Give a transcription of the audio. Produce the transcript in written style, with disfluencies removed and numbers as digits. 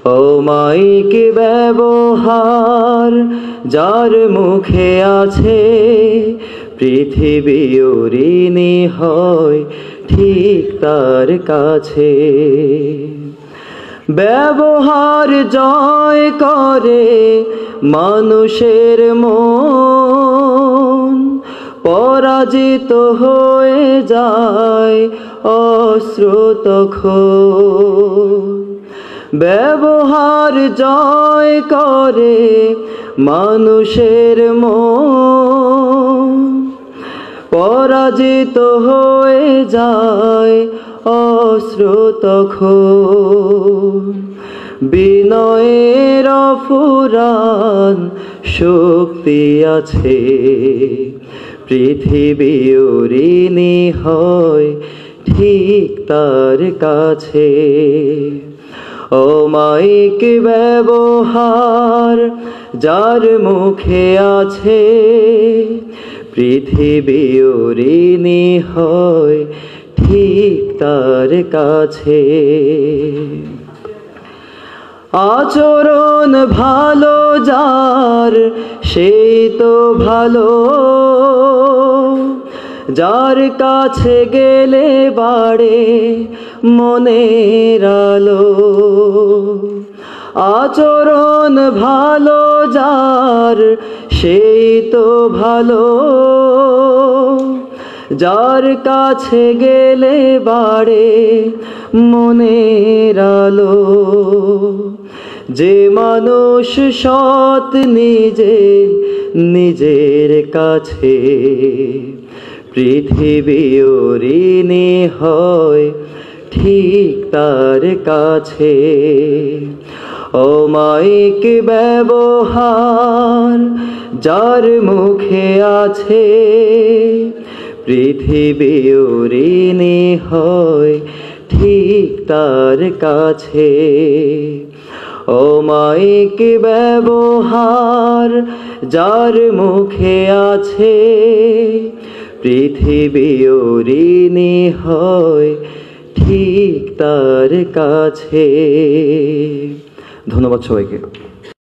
অমায়িক ব্যবহার যার মুখে আছে, পৃথিবী ঋণী হয় ঠিক তার কাছে। ব্যবহার জয় করে মানুষের মন, পরাজিত হয়ে যায় অশ্রুত তখন। ব্যবহার জয় করে মানুষের মন, পরাজিত হয়ে যায় অশ্রুত তখন। বিনয়ের ফুরান শক্তি আছে, পৃথিবী ঋণী হয় ঠিক তার কাছে। অমায়িক ব্যবহার যার মুখে আছে, পৃথিবী ঋণী হয় ঠিক তার কাছে। আচরণ ভালো যার সেই তো ভালো, যার কাছে গেলে বাড়ে মনের আলো। আচরণ ভালো যার সেই তো ভালো, যার কাছে গেলে বাড়ে মনের আলো। যে মানুষ সৎ নিজের কাছে, পৃথিবী ঋণী হয় ঠিক তার কাছে। অমায়িক ব্যবহার যার মুখে আছে, পৃথিবী ঋণী হয় ঠিক তার কাছে। অমায়িক ব্যবহার যার মুখে আছে, পৃথিবী ঋণী হয় ঠিক তার কাছে। ধন্যবাদ সবাইকে।